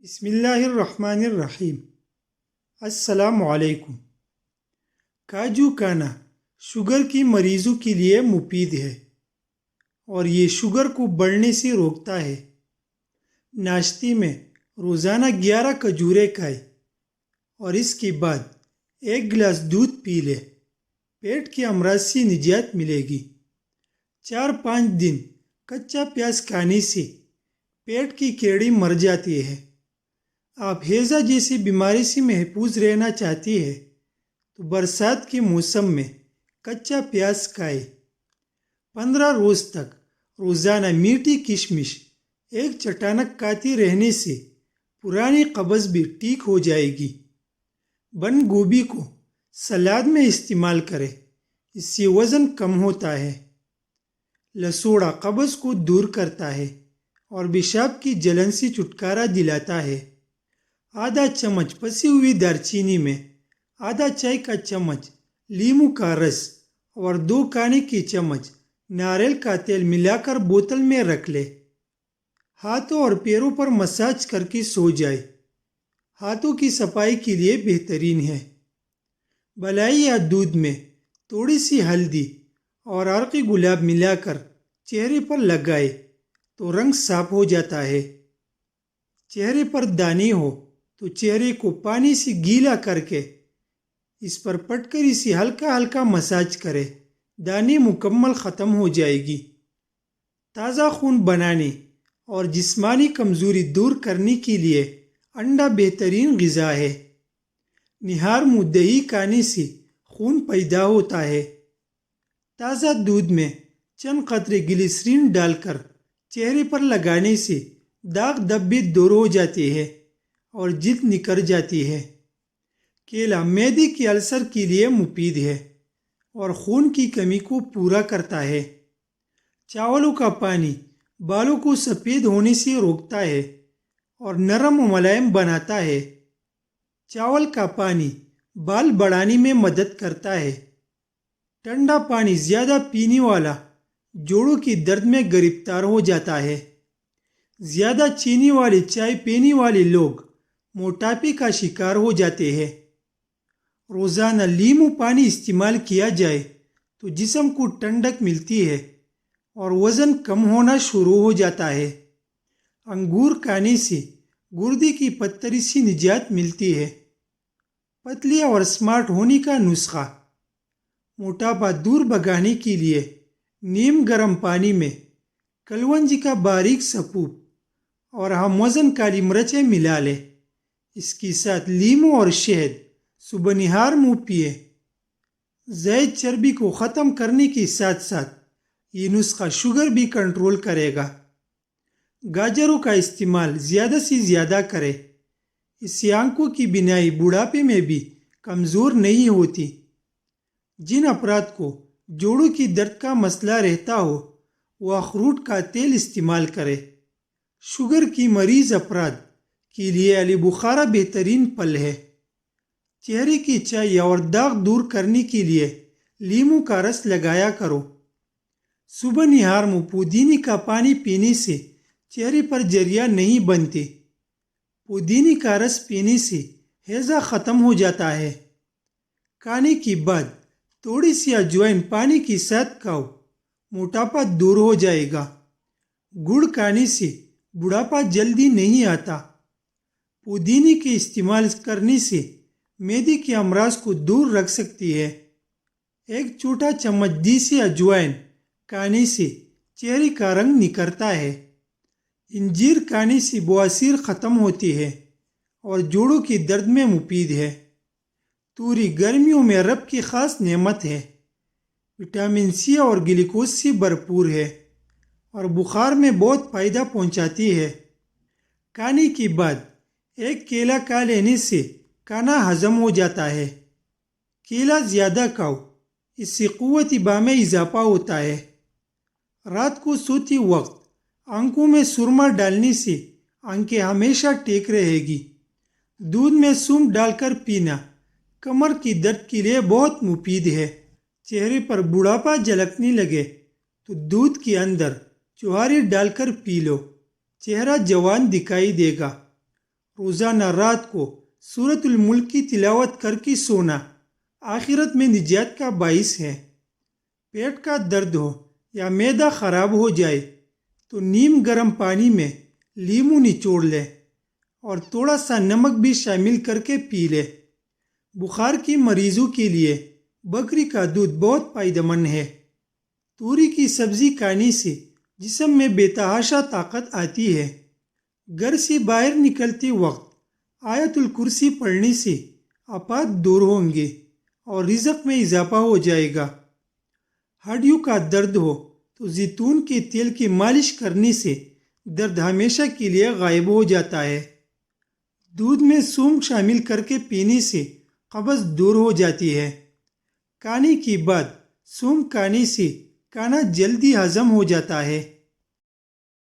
بسم اللہ الرحمن الرحیم۔ السلام علیکم۔ کاجو کانا شوگر کی مریضوں کے لیے مفید ہے اور یہ شوگر کو بڑھنے سے روکتا ہے۔ ناشتے میں روزانہ 11 کھجوریں کھائیں اور اس کے بعد 1 گلاس دودھ پی لیں۔ پیٹ کے امراض سے نجات ملے گی۔ 4-5 دن کچا پیاز کھانے سے پیٹ کی کیڑی مر جاتی ہے۔ آپ ہیضہ جیسی بیماری سے محفوظ رہنا چاہتی ہے تو برسات کے موسم میں کچا پیاز کھائیں۔ 15 روز تک روزانہ میٹھی کشمش ایک چٹانک کھاتی رہنے سے پرانی قبض بھی ٹھیک ہو جائے گی۔ بند گوبھی کو سلاد میں استعمال کریں، اس سے وزن کم ہوتا ہے۔ لسوڑا قبض کو دور کرتا ہے اور پیشاب کی جلن سے چھٹکارا دلاتا ہے۔ آدھا چمچ پسی ہوئی دار چینی میں آدھا چائے کا چمچ لیموں کا رس اور 2 کھانے کے چمچ ناریل کا تیل ملا کر بوتل میں رکھ لے۔ ہاتھوں اور پیروں پر مساج کر کے سو جائے۔ ہاتھوں کی صفائی کے لیے بہترین ہے۔ بلائی یا دودھ میں تھوڑی سی ہلدی اور عرق گلاب ملا کر چہرے پر لگائے تو رنگ صاف ہو جاتا ہے۔ چہرے پر دانے ہو تو چہرے کو پانی سے گیلا کر کے اس پر پٹ کر اسے ہلکا ہلکا مساج کرے، دانے مکمل ختم ہو جائے گی۔ تازہ خون بنانے اور جسمانی کمزوری دور کرنے کے لیے انڈا بہترین غذا ہے۔ نہار منہ دہی کھانے سے خون پیدا ہوتا ہے۔ تازہ دودھ میں چند قطرے گلیسرین ڈال کر چہرے پر لگانے سے داغ دھبے دور ہو جاتے ہیں اور جلد نکھر جاتی ہے۔ کیلا معدے کے السر کے لیے مفید ہے اور خون کی کمی کو پورا کرتا ہے۔ چاولوں کا پانی بالوں کو سفید ہونے سے روکتا ہے اور نرم و ملائم بناتا ہے۔ چاول کا پانی بال بڑھانے میں مدد کرتا ہے۔ ٹھنڈا پانی زیادہ پینے والا جوڑوں کے درد میں گرفتار ہو جاتا ہے۔ زیادہ چینی والی چائے پینے والے لوگ موٹاپے کا شکار ہو جاتے ہیں۔ روزانہ لیموں پانی استعمال کیا جائے تو جسم کو ٹھنڈک ملتی ہے اور وزن کم ہونا شروع ہو جاتا ہے۔ انگور کھانے سے گردے کی پتھری سے نجات ملتی ہے۔ پتلی اور سمارٹ ہونے کا نسخہ۔ موٹاپا دور بھگانے کے لیے نیم گرم پانی میں کلونجی کا باریک سپوپ اور ہم وزن کالی مرچیں ملا لیں۔ اس کے ساتھ لیموں اور شہد صبح نہار منہ پیے۔ زائد چربی کو ختم کرنے کے ساتھ ساتھ یہ نسخہ شوگر بھی کنٹرول کرے گا۔ گاجروں کا استعمال زیادہ سے زیادہ کرے، اس سے آنکھوں کی بینائی بڑھاپے میں بھی کمزور نہیں ہوتی۔ جن افراد کو جوڑوں کی درد کا مسئلہ رہتا ہو وہ اخروٹ کا تیل استعمال کرے۔ شوگر کی مریض افراد کے لیے علی بخارا بہترین پھل ہے۔ چہرے کی چائی اور داغ دور کرنے کے لیے لیموں کا رس لگایا کرو۔ صبح نہار منہ پودینے کا پانی پینے سے چہرے پر جریاں نہیں بنتے۔ پودینے کا رس پینے سے ہیضہ ختم ہو جاتا ہے۔ کھانے کے بعد تھوڑی سی اجوائن پانی کے ساتھ کھاؤ، موٹاپا دور ہو جائے گا۔ گڑ کھانے سے بڑھاپا جلدی نہیں آتا۔ پودینے کے استعمال کرنے سے معدے کے امراض کو دور رکھ سکتی ہے۔ 1 چھوٹا چمچ دیسی اجوائن کھانے سے چہرے کا رنگ نکھرتا ہے۔ انجیر کھانے سے بواسیر ختم ہوتی ہے اور جوڑوں کے درد میں مفید ہے۔ توری گرمیوں میں رب کی خاص نعمت ہے۔ وٹامن سی اور گلوکوز سے بھرپور ہے اور بخار میں بہت فائدہ پہنچاتی ہے۔ کھانے کے بعد 1 کیلا کھا لینے سے کھانا ہضم ہو جاتا ہے۔ کیلا زیادہ کھاؤ، اس سے قوت بہ میں اضافہ ہوتا ہے۔ رات کو سوتے وقت آنکھوں میں سرما ڈالنے سے آنکھیں ہمیشہ ٹھیک رہے گی۔ دودھ میں سونف ڈال کر پینا کمر کی درد کے لیے بہت مفید ہے۔ چہرے پر بڑھاپا جھلکنے لگے تو دودھ کے اندر چوہاری ڈال کر پی لو، چہرہ جوان دکھائی دے گا۔ روزانہ رات کو سورۃ الملک کی تلاوت کر کے سونا آخرت میں نجات کا باعث ہے۔ پیٹ کا درد ہو یا معدہ خراب ہو جائے تو نیم گرم پانی میں لیموں نچوڑ لے اور تھوڑا سا نمک بھی شامل کر کے پی لے۔ بخار کی مریضوں کے لیے بکری کا دودھ بہت فائدہ مند ہے۔ توری کی سبزی کھانے سے جسم میں بے تحاشا طاقت آتی ہے۔ گھر سے باہر نکلتے وقت آیت الکرسی پڑھنے سے آفات دور ہوں گے اور رزق میں اضافہ ہو جائے گا۔ ہڈیوں کا درد ہو تو زیتون کے تیل کی مالش کرنے سے درد ہمیشہ کے لیے غائب ہو جاتا ہے۔ دودھ میں سونف شامل کر کے پینے سے قبض دور ہو جاتی ہے۔ کھانے کے بعد سونف کھانے سے کھانا جلدی ہضم ہو جاتا ہے۔